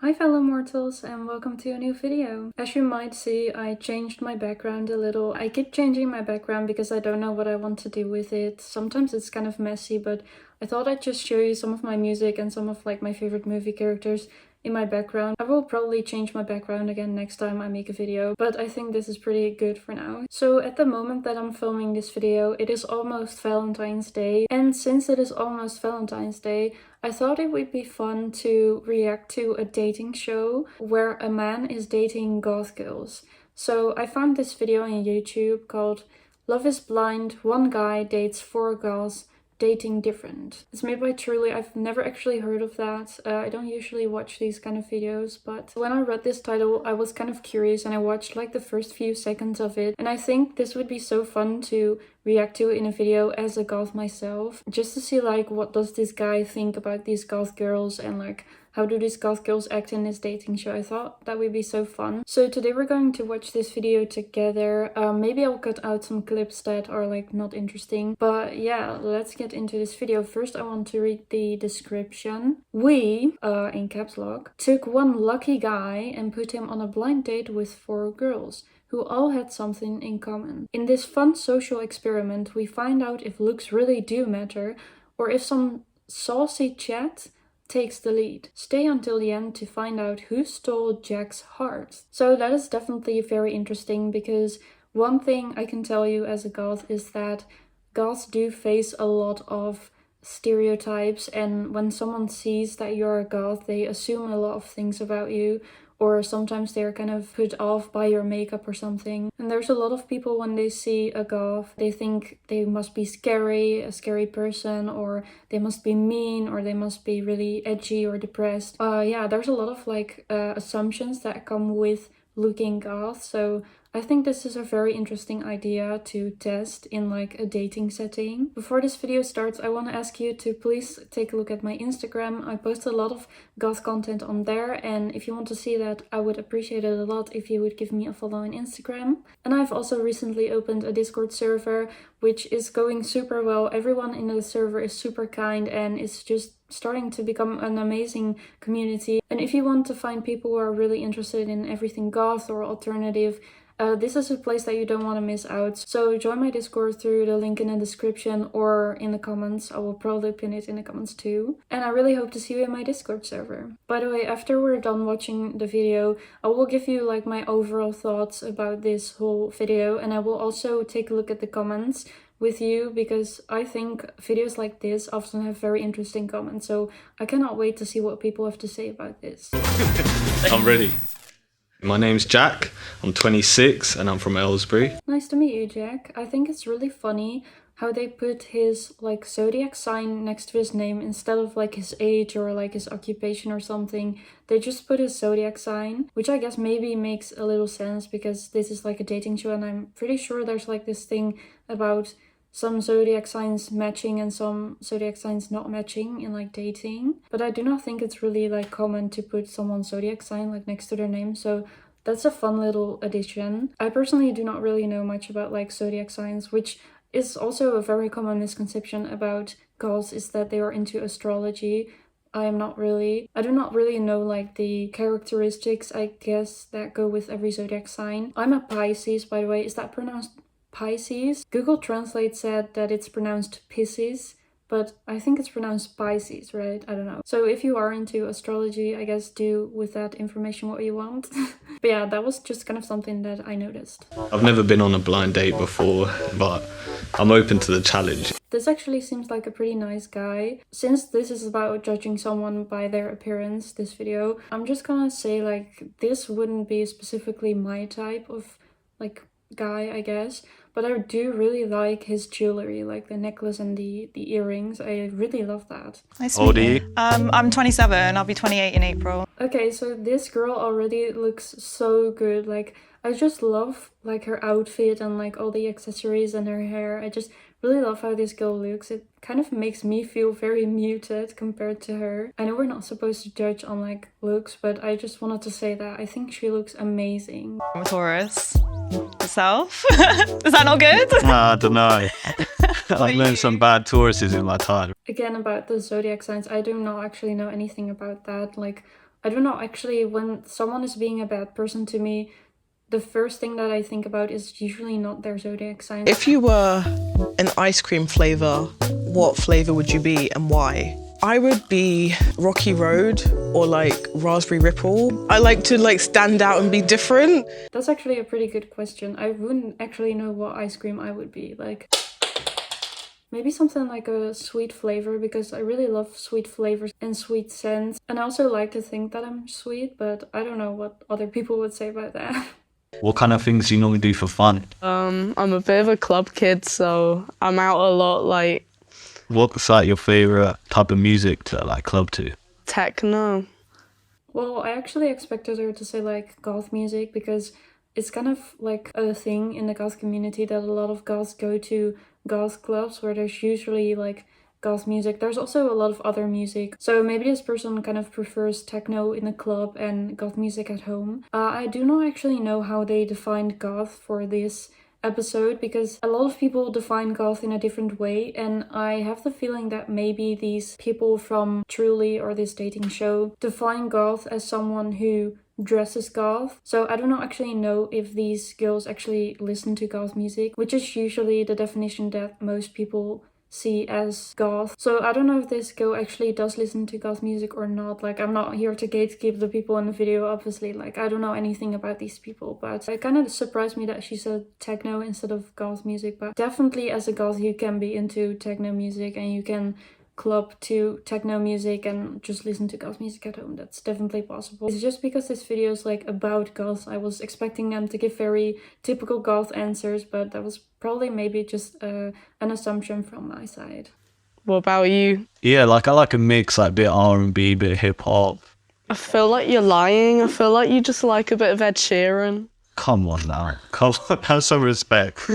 Hi fellow mortals and welcome to a new video. As you might see, I changed my background a little. I keep changing my background because I don't know what I want to do with it. Sometimes it's kind of messy, but I thought I'd just show you some of my music and some of my favorite movie characters in my background. I will probably change my background again next time I make a video, but I think this is pretty good for now. So at the moment that I'm filming this video, it is almost Valentine's Day, and since it is almost Valentine's Day, I thought it would be fun to react to a dating show where a man is dating goth girls. So I found this video on YouTube called Love is Blind, One Guy Dates 4 Girls Dating Different. It's made by Truly. I've never actually heard of that. I don't usually watch these kind of videos, but when I read this title I was kind of curious and I watched the first few seconds of it, and I think this would be so fun to react to in a video as a goth myself, just to see what does this guy think about these goth girls and how do these goth girls act in this dating show. I thought that would be so fun. So today we're going to watch this video together. Maybe I'll cut out some clips that are not interesting. But yeah, let's get into this video. First I want to read the description. We, in caps lock, took one lucky guy and put him on a blind date with 4 girls who all had something in common. In this fun social experiment, we find out if looks really do matter or if some saucy chat takes the lead. Stay until the end to find out who stole Jack's heart. So that is definitely very interesting, because one thing I can tell you as a goth is that goths do face a lot of stereotypes, and when someone sees that you're a goth, they assume a lot of things about you, or sometimes they're kind of put off by your makeup or something. And there's a lot of people, when they see a goth, they think they must be scary, a scary person, or they must be mean, or they must be really edgy or depressed. Yeah, there's a lot of assumptions that come with looking goth, so I think this is a very interesting idea to test in a dating setting. Before this video starts, I want to ask you to please take a look at my Instagram. I post a lot of goth content on there, and if you want to see that, I would appreciate it a lot if you would give me a follow on Instagram. And I've also recently opened a Discord server, which is going super well. Everyone in the server is super kind and it's just starting to become an amazing community. And if you want to find people who are really interested in everything goth or alternative, this is a place that you don't want to miss out. So join my Discord through the link in the description or in the comments. I will probably pin it in the comments too. And I really hope to see you in my Discord server. By the way, after we're done watching the video, I will give you my overall thoughts about this whole video, and I will also take a look at the comments with you, because I think videos like this often have very interesting comments. So I cannot wait to see what people have to say about this. I'm ready. My name's Jack, I'm 26 and I'm from Aylesbury. Nice to meet you, Jack. I think it's really funny how they put his zodiac sign next to his name instead of his age or his occupation or something. They just put his zodiac sign, which I guess maybe makes a little sense because this is a dating show, and I'm pretty sure there's this thing about some zodiac signs matching and some zodiac signs not matching in dating. But I do not think it's really common to put someone's zodiac sign next to their name, so that's a fun little addition. I personally do not really know much about zodiac signs, which is also a very common misconception about goths, is that they are into astrology. I do not really know the characteristics, I guess, that go with every zodiac sign. I'm a Pisces, by the way. Is that pronounced Pisces? Google Translate said that it's pronounced Pisces, but I think it's pronounced Pisces, right? I don't know. So if you are into astrology, I guess do with that information what you want. But yeah, that was just kind of something that I noticed. I've never been on a blind date before, but I'm open to the challenge. This actually seems like a pretty nice guy. Since this is about judging someone by their appearance, this video, I'm just gonna say this wouldn't be specifically my type of guy, I guess, but I do really like his jewelry, the necklace and the earrings. I really love that. Nice to meet you. I'm 27. I'll be 28 in April. Okay, so this girl already looks so good. I just love her outfit and all the accessories and her hair. I just really love how this girl looks. It kind of makes me feel very muted compared to her. I know we're not supposed to judge on looks, but I just wanted to say that I think she looks amazing. I'm a Taurus. Yourself? Is that not good? I don't know. I've learned some bad Tauruses in my time. Again, about the zodiac signs, I do not actually know anything about that. I don't know, actually, when someone is being a bad person to me, the first thing that I think about is usually not their zodiac sign. If you were an ice cream flavour, what flavour would you be and why? I would be Rocky Road or like Raspberry Ripple. I like to like stand out and be different. That's actually a pretty good question. I wouldn't actually know what ice cream I would be. Like, maybe something like a sweet flavor, because I really love sweet flavors and sweet scents. And I also like to think that I'm sweet, but I don't know what other people would say about that. What kind of things do you normally do for fun? I'm a bit of a club kid, so I'm out a lot, like What's like your favourite type of music to like club to? techno. Well, I actually expected her to say like goth music, because it's kind of like a thing in the goth community that a lot of goths go to goth clubs where there's usually like goth music. There's also a lot of other music. So maybe this person kind of prefers techno in the club and goth music at home. I do not actually know how they defined goth for this episode, because a lot of people define goth in a different way, and I have the feeling that maybe these people from Truly or this dating show define goth as someone who dresses goth. So I do not actually know if these girls actually listen to goth music, which is usually the definition that most people see as goth. So I don't know if this girl actually does listen to goth music or not. Like, I'm not here to gatekeep the people in the video, obviously. Like, I don't know anything about these people, but it kind of surprised me that she said techno instead of goth music. But definitely as a goth, you can be into techno music and you can club to techno music and just listen to goth music at home. That's definitely possible. It's just because this video is like about goth, I was expecting them to give very typical goth answers, but that was probably maybe just an assumption from my side. What about you? Yeah, like I like a mix, like a bit R&B, bit hip hop. I feel like you're lying. I feel like you just like a bit of Ed Sheeran. Come on now, come on, have some respect.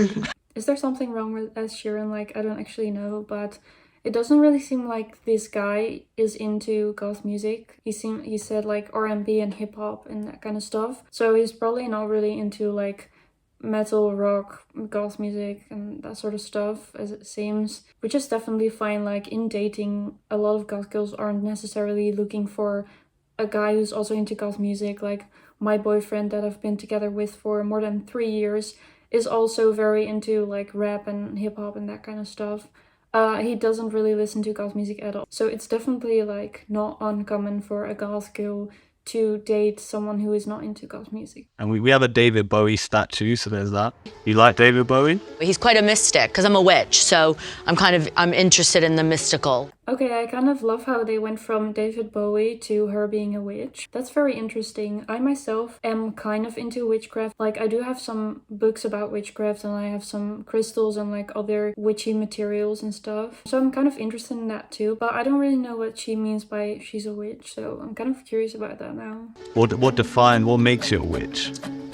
Is there something wrong with Ed Sheeran? Like, I don't actually know, but it doesn't really seem like this guy is into goth music. He said like R&B and hip hop and that kind of stuff. So he's probably not really into like metal, rock, goth music and that sort of stuff, as it seems. Which is definitely fine. Like, in dating, a lot of goth girls aren't necessarily looking for a guy who's also into goth music. Like, my boyfriend that I've been together with for more than 3 years is also very into like rap and hip hop and that kind of stuff. He doesn't really listen to goth music at all. So it's definitely like not uncommon for a goth girl to date someone who is not into goth music. And we have a David Bowie statue, so there's that. You like David Bowie? He's quite a mystic, because I'm a witch, so I'm interested in the mystical. Okay, I kind of love how they went from David Bowie to her being a witch. That's very interesting. I myself am kind of into witchcraft. Like, I do have some books about witchcraft and I have some crystals and like other witchy materials and stuff. So I'm kind of interested in that too, but I don't really know what she means by she's a witch. So I'm kind of curious about that now. What makes you a witch?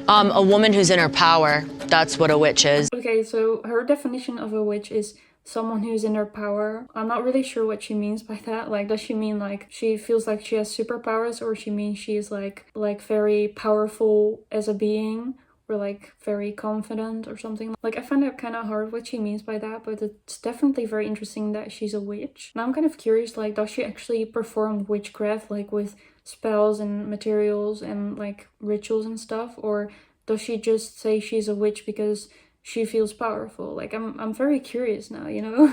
A woman who's in her power. That's what a witch is. Okay, so her definition of a witch is someone who's in her power. I'm not really sure what she means by that. Like, does she mean like she feels like she has superpowers, or she means she is like very powerful as a being, or like very confident or something? Like, I find it kind of hard what she means by that, but it's definitely very interesting that she's a witch. Now I'm kind of curious, like, does she actually perform witchcraft like with spells and materials and like rituals and stuff, or does she just say she's a witch because she feels powerful? Like, I'm very curious now, you know?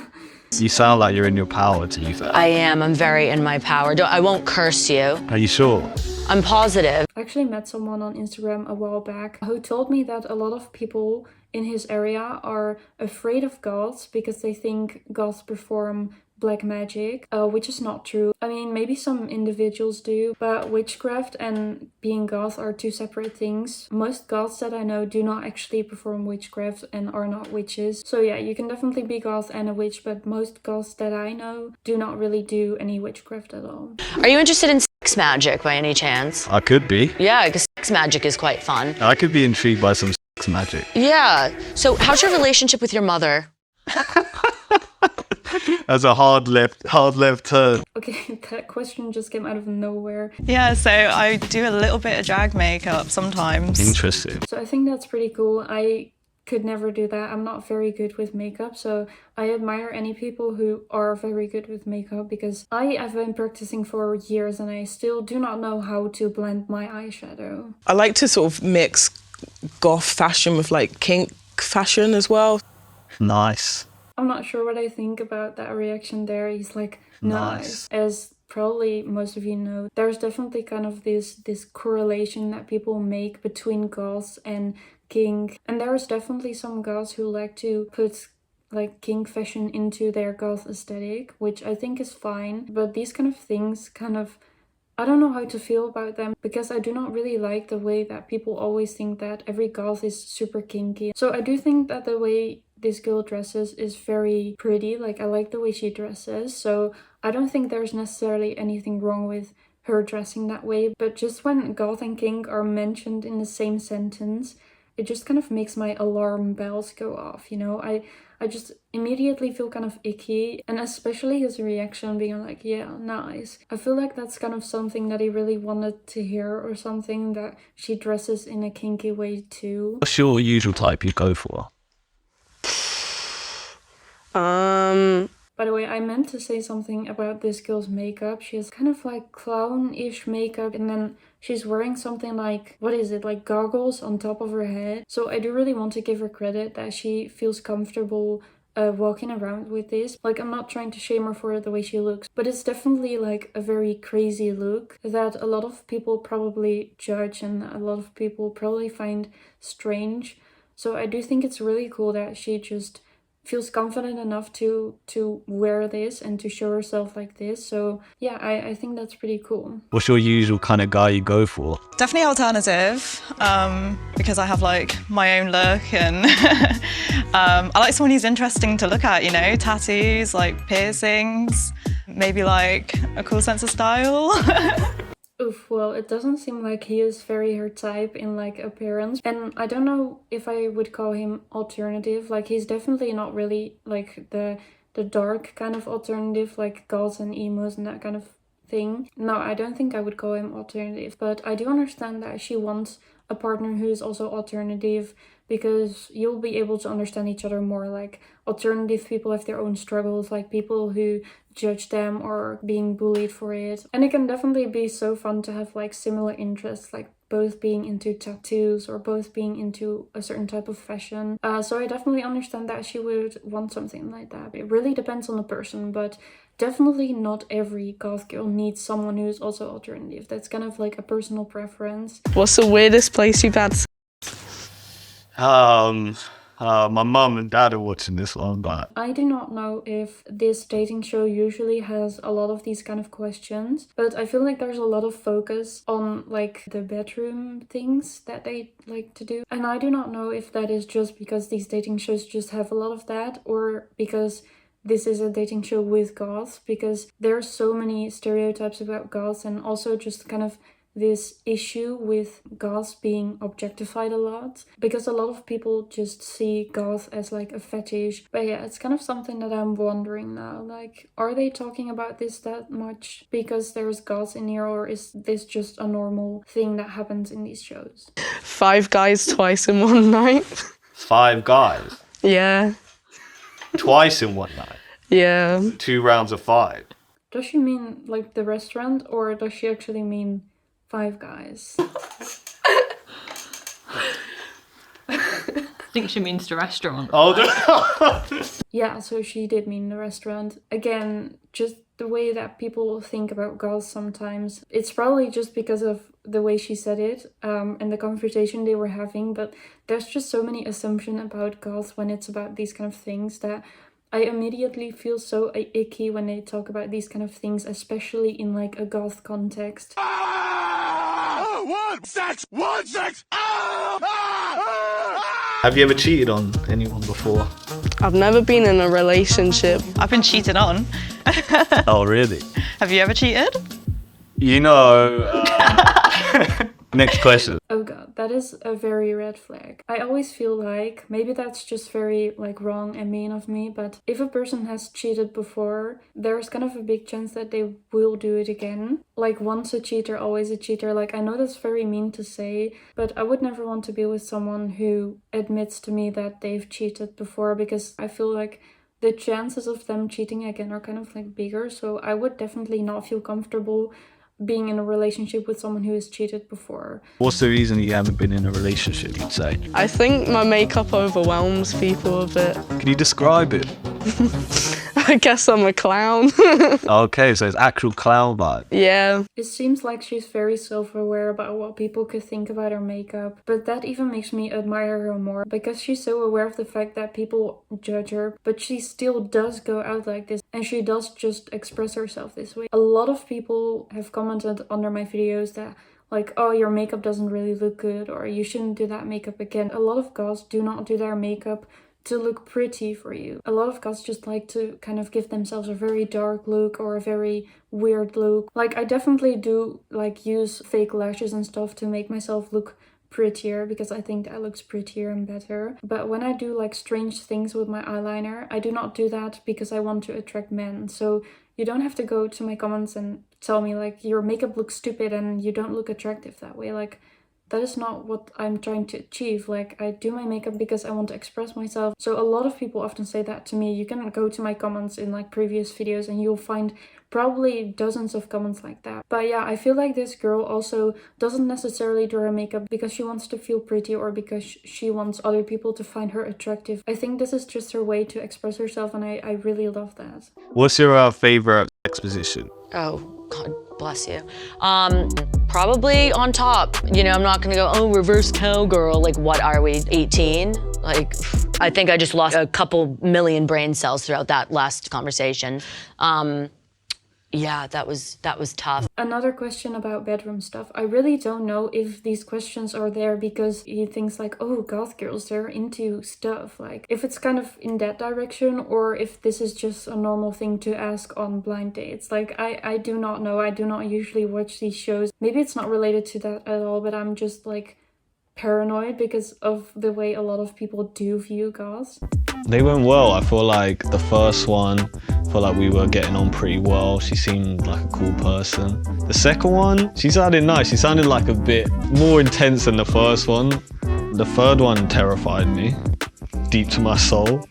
You sound like you're in your power, to be fair. I am. I'm very in my power. I won't curse you. Are you sure? I'm positive. I actually met someone on Instagram a while back who told me that a lot of people in his area are afraid of goths because they think goths perform black magic, which is not true. I mean, maybe some individuals do, but witchcraft and being goth are two separate things. Most goths that I know do not actually perform witchcraft and are not witches. So yeah, you can definitely be goth and a witch, but most goths that I know do not really do any witchcraft at all. Are you interested in sex magic by any chance? I could be. Yeah, because sex magic is quite fun. I could be intrigued by some sex magic. Yeah. So how's your relationship with your mother? As a hard left turn. Okay, that question just came out of nowhere. Yeah, so I do a little bit of drag makeup sometimes. Interesting. So I think that's pretty cool. I could never do that. I'm not very good with makeup, so I admire any people who are very good with makeup, because I have been practicing for years and I still do not know how to blend my eyeshadow. I like to sort of mix goth fashion with like kink fashion as well. Nice. I'm not sure what I think about that reaction there. He's like, nice. As probably most of you know, there's definitely kind of this correlation that people make between goths and kink. And there's definitely some goths who like to put like kink fashion into their goth aesthetic, which I think is fine. But these kind of things kind of, I don't know how to feel about them, because I do not really like the way that people always think that every goth is super kinky. So I do think that the way this girl dresses is very pretty. Like, I like the way she dresses, so I don't think there's necessarily anything wrong with her dressing that way. But just when goth and kink are mentioned in the same sentence, it just kind of makes my alarm bells go off, you know? I just immediately feel kind of icky, and especially his reaction being like, yeah, nice. I feel like that's kind of something that he really wanted to hear, or something, that she dresses in a kinky way too. What's your usual type you go for? By the way, I meant to say something about this girl's makeup. She has kind of like clown-ish makeup, and then she's wearing something like, what is it, like goggles on top of her head. So I do really want to give her credit that she feels comfortable walking around with this. Like, I'm not trying to shame her for the way she looks, but it's definitely like a very crazy look that a lot of people probably judge and a lot of people probably find strange. So I do think it's really cool that she just feels confident enough to wear this and to show herself like this. So yeah, I think that's pretty cool. What's your usual kind of guy you go for? Definitely alternative, because I have like my own look, and I like someone who's interesting to look at, you know, tattoos, like piercings, maybe like a cool sense of style. Oof, well, it doesn't seem like he is very her type in like appearance, and I don't know if I would call him alternative. Like, he's definitely not really like the dark kind of alternative, like goths and emos and that kind of thing. No, I don't think I would call him alternative, but I do understand that she wants a partner who is also alternative, because you'll be able to understand each other more. Like, alternative people have their own struggles, like people who judge them or being bullied for it. And it can definitely be so fun to have like similar interests, like both being into tattoos or both being into a certain type of fashion. So I definitely understand that she would want something like that. It really depends on the person, but definitely not every goth girl needs someone who's also alternative. That's kind of like a personal preference. What's the weirdest place you've had? My mum and dad are watching this one, but I do not know if this dating show usually has a lot of these kind of questions, but I feel like there's a lot of focus on like the bedroom things that they like to do. And I do not know if that is just because these dating shows just have a lot of that, or because this is a dating show with goths, because there are so many stereotypes about goths, and also just kind of this issue with goths being objectified a lot, because a lot of people just see goth as like a fetish. But yeah, it's kind of something that I'm wondering now, like, are they talking about this that much because there's goths in here, or is this just a normal thing that happens in these shows? 5 guys twice in one night. 5 guys Yeah. twice in one night. Yeah. 2 rounds of 5. Does she mean like the restaurant, or does she actually mean 5 guys? I think she means the restaurant. Oh, Yeah, so she did mean the restaurant. Again, just the way that people think about goths sometimes. It's probably just because of the way she said it, and the conversation they were having, but there's just so many assumptions about goths when it's about these kind of things that I immediately feel so icky when they talk about these kind of things, especially in like a goth context. One sex! have you ever cheated on anyone before? I've never been in a relationship. I've been cheated on. oh really? Have you ever cheated? You know. Next question. Oh god. that is a very red flag. I always feel like, maybe that's just very like wrong and mean of me, but if a person has cheated before, there's kind of a big chance that they will do it again. Like once a cheater, always a cheater. Like I know that's very mean to say, but I would never want to be with someone who admits to me that they've cheated before, because I feel like the chances of them cheating again are kind of like bigger. So I would definitely not feel comfortable being in a relationship with someone who has cheated before. What's the reason you haven't been in a relationship, you'd say? I think my makeup overwhelms people a bit. Can you describe it? I guess I'm a clown. Okay, so it's actual clown vibe. Yeah. It seems like she's very self-aware about what people could think about her makeup, but that even makes me admire her more, because she's so aware of the fact that people judge her, but she still does go out like this, and she does just express herself this way. A lot of people have commented under my videos that like, oh, your makeup doesn't really look good, or you shouldn't do that makeup again. A lot of guys do not do their makeup to look pretty for you. A lot of guys just like to kind of give themselves a very dark look or a very weird look. Like I definitely do like use fake lashes and stuff to make myself look prettier, because I think that looks prettier and better. But when I do like strange things with my eyeliner, I do not do that because I want to attract men. So you don't have to go to my comments and tell me like your makeup looks stupid and you don't look attractive that way. Like that is not what I'm trying to achieve. Like I do my makeup because I want to express myself. So a lot of people often say that to me. You can go to my comments in like previous videos and you'll find probably dozens of comments like that. But yeah, I feel like this girl also doesn't necessarily do her makeup because she wants to feel pretty or because she wants other people to find her attractive. I think this is just her way to express herself, and I really love that. What's your favorite sex position? Oh, God bless you. Probably on top. You know, I'm not gonna go, oh, reverse cowgirl. Like, what are we, 18? Like, I think I just lost a couple million brain cells throughout that last conversation. Yeah, that was tough. Another question about bedroom stuff. I really don't know if these questions are there because he thinks like, oh, goth girls, they're into stuff. Like, if it's kind of in that direction, or if this is just a normal thing to ask on blind dates. Like, I do not know. I do not usually watch these shows. Maybe it's not related to that at all, but I'm just like paranoid because of the way a lot of people do view goths. They went well. I feel like the first one, I feel like we were getting on pretty well. She seemed like a cool person. The second one, she sounded nice. She sounded like a bit more intense than the first one. The third one terrified me, deep to my soul.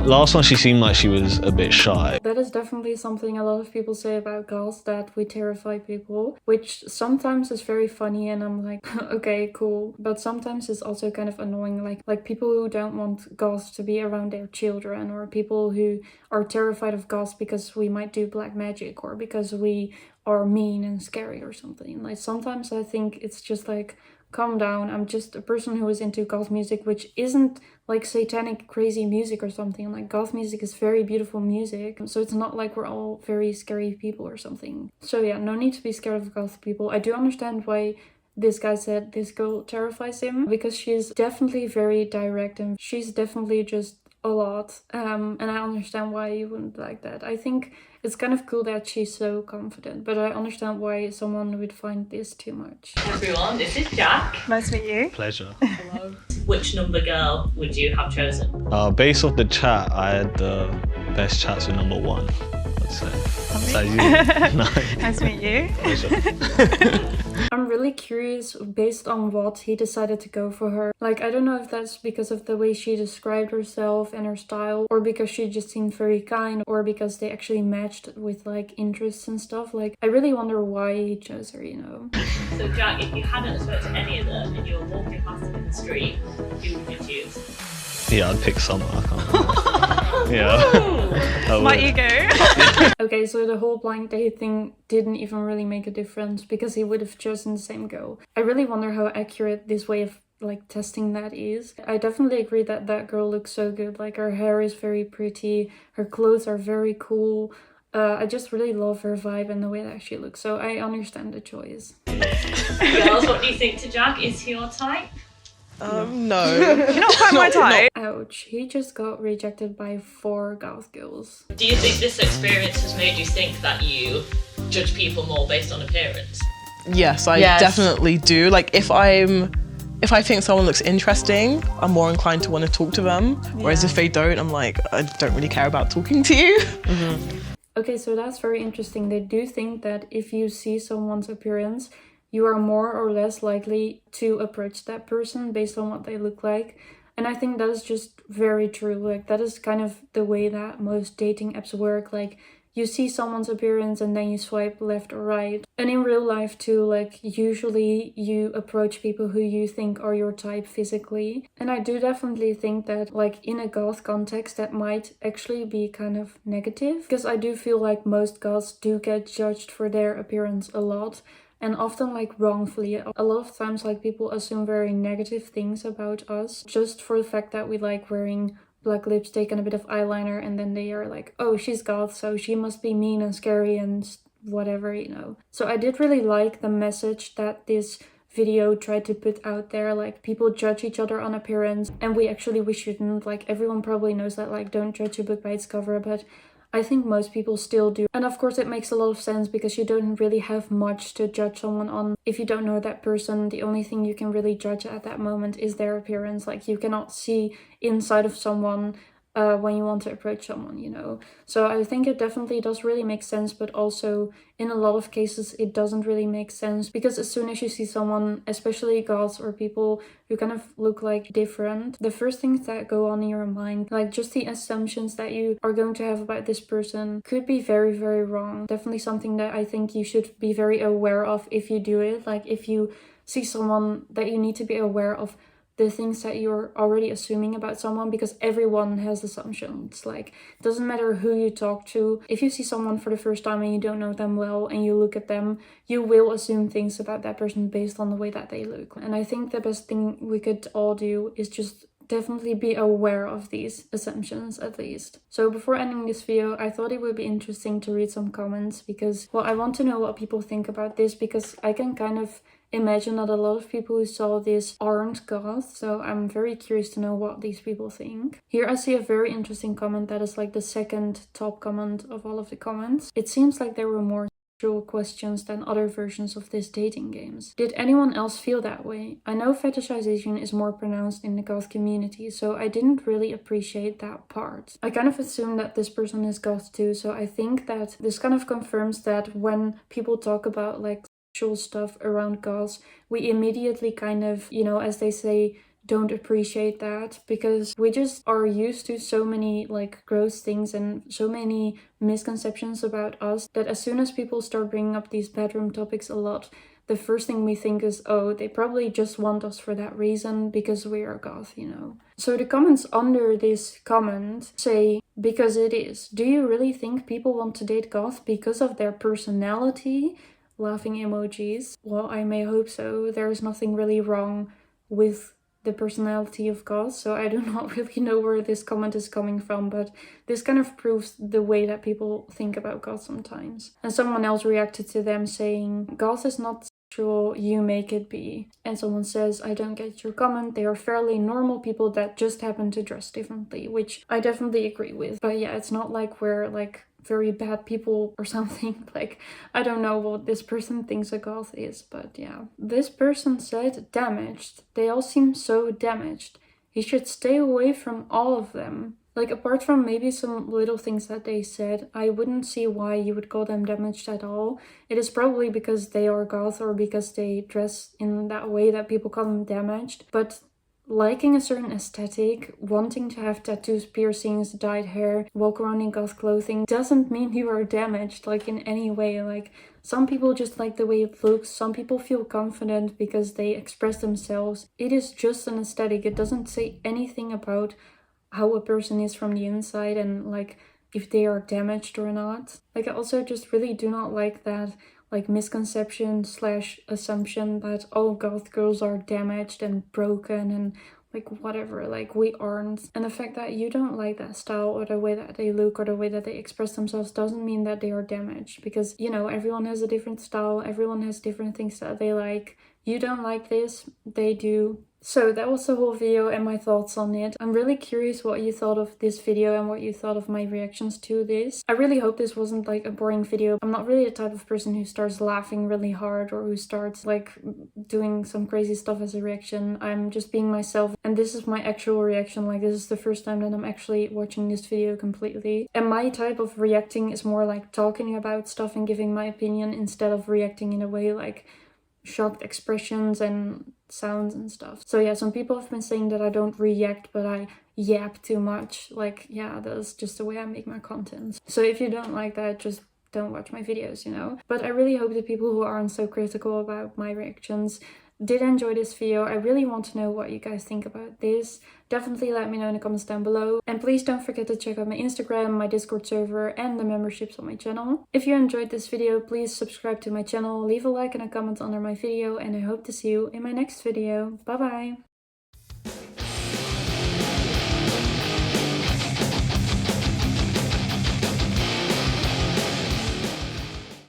Last one, she seemed like she was a bit shy. That is definitely something a lot of people say about goths, that we terrify people, which sometimes is very funny and I'm like, okay, cool. But sometimes it's also kind of annoying, like people who don't want goths to be around their children, or people who are terrified of goths because we might do black magic or because we are mean and scary or something. Like sometimes I think it's just like, calm down, I'm just a person who is into goth music, which isn't like satanic crazy music or something. Like goth music is very beautiful music, so it's not like we're all very scary people or something. So yeah, no need to be scared of goth people. I do understand why this guy said this girl terrifies him, because she's definitely very direct and she's definitely just a lot, and I understand why you wouldn't like that. I think it's kind of cool that she's so confident, but I understand why someone would find this too much. Everyone, this is Jack. Nice to meet you. Pleasure. Hello. Which number girl would you have chosen? Based off the chat, I had the best chats with number 1, I'd say. So you? Nice to meet you. Pleasure. I'm really curious based on what he decided to go for her. Like, I don't know if that's because of the way she described herself and her style, or because she just seemed very kind, or because they actually matched with like interests and stuff. Like, I really wonder why he chose her, you know? So Jack, if you hadn't spoken to any of them and you were walking past them in the street, who would you choose? Yeah, I'd pick Summer. I can't remember. Yeah. My ego. Okay, so the whole blind date thing didn't even really make a difference because he would have chosen the same girl. I really wonder how accurate this way of like testing that is. I definitely agree that that girl looks so good. Like, her hair is very pretty, her clothes are very cool. I just really love her vibe and the way that she looks, so I understand the choice. Girls, what do you think to Jack? Is he your type? No. You're not quite my type. Ouch, he just got rejected by 4 goth girls. Do you think this experience has made you think that you judge people more based on appearance? Yes, I definitely do. Like, if I'm If I think someone looks interesting, I'm more inclined to want to talk to them. Whereas if they don't, I'm like, I don't really care about talking to you. Okay, so that's very interesting. They do think that if you see someone's appearance, you are more or less likely to approach that person based on what they look like. And I think that is just very true. Like, that is kind of the way that most dating apps work. Like, you see someone's appearance and then you swipe left or right. And in real life too, like, usually you approach people who you think are your type physically. And I do definitely think that, like, in a goth context, that might actually be kind of negative. Because I do feel like most goths do get judged for their appearance a lot. And often, like, wrongfully. A lot of times, like, people assume very negative things about us just for the fact that we like wearing black lipstick and a bit of eyeliner, and then they are like, oh, she's goth, so she must be mean and scary and whatever, you know. So I did really like the message that this video tried to put out there. Like, people judge each other on appearance, and we shouldn't. Like, everyone probably knows that, like, don't judge a book by its cover, but I think most people still do. And of course it makes a lot of sense because you don't really have much to judge someone on. If you don't know that person, the only thing you can really judge at that moment is their appearance. Like, you cannot see inside of someone when you want to approach someone, you know. So I think it definitely does really make sense, but also in a lot of cases it doesn't really make sense, because as soon as you see someone, especially goths or people who kind of look like different, the first things that go on in your mind, like just the assumptions that you are going to have about this person, could be very, very wrong. Definitely something that I think you should be very aware of if you do it. Like, if you see someone, that you need to be aware of the things that you're already assuming about someone, because everyone has assumptions. Like, it doesn't matter who you talk to. If you see someone for the first time and you don't know them well and you look at them, you will assume things about that person based on the way that they look. And I think the best thing we could all do is just definitely be aware of these assumptions, at least. So before ending this video, I thought it would be interesting to read some comments, because, well, I want to know what people think about this, because I can kind of imagine that a lot of people who saw this aren't goth, so I'm very curious to know what these people think. Here I see a very interesting comment that is like the second top comment of all of the comments. It seems like there were more sexual questions than other versions of this dating games. Did anyone else feel that way? I know fetishization is more pronounced in the goth community, so I didn't really appreciate that part. I kind of assume that this person is goth too, so I think that this kind of confirms that when people talk about like stuff around goths, we immediately kind of, you know, as they say, don't appreciate that, because we just are used to so many like gross things and so many misconceptions about us, that as soon as people start bringing up these bedroom topics a lot, the first thing we think is, oh, they probably just want us for that reason because we are goth, you know. So the comments under this comment say, because it is. Do you really think people want to date goth because of their personality? Laughing emojis. Well, I may hope so. There's nothing really wrong with the personality of goths, so I do not really know where this comment is coming from, but this kind of proves the way that people think about goths sometimes. And someone else reacted to them saying, goth is not sexual, you make it be. And someone says, I don't get your comment, they are fairly normal people that just happen to dress differently, which I definitely agree with. But yeah, it's not like we're like very bad people or something. Like, I don't know what this person thinks a goth is, but yeah. This person said, damaged. They all seem so damaged. He should stay away from all of them. Like, apart from maybe some little things that they said, I wouldn't see why you would call them damaged at all. It is probably because they are goth or because they dress in that way that people call them damaged. But liking a certain aesthetic, wanting to have tattoos, piercings, dyed hair, walk around in goth clothing, doesn't mean you are damaged, like, in any way. Like, some people just like the way it looks, some people feel confident because they express themselves. It is just an aesthetic. It doesn't say anything about how a person is from the inside and, like, if they are damaged or not. Like, I also just really do not like that, like, misconception / assumption that all goth girls are damaged and broken and like whatever. Like, we aren't. And the fact that you don't like that style or the way that they look or the way that they express themselves doesn't mean that they are damaged, because, you know, everyone has a different style, everyone has different things that they like. You don't like this, they do. So that was the whole video and my thoughts on it. I'm really curious what you thought of this video and what you thought of my reactions to this. I really hope this wasn't like a boring video. I'm not really the type of person who starts laughing really hard or who starts like doing some crazy stuff as a reaction. I'm just being myself, and this is my actual reaction. Like, this is the first time that I'm actually watching this video completely. And my type of reacting is more like talking about stuff and giving my opinion instead of reacting in a way like shocked expressions and sounds and stuff. So yeah, some people have been saying that I don't react but I yap too much. Like, yeah, that's just the way I make my content. So if you don't like that, just don't watch my videos, you know. But I really hope the people who aren't so critical about my reactions did enjoy this video. I really want to know what you guys think about this. Definitely let me know in the comments down below. And please don't forget to check out my Instagram, my Discord server, and the memberships on my channel. If you enjoyed this video, please subscribe to my channel, leave a like and a comment under my video, and I hope to see you in my next video. Bye bye!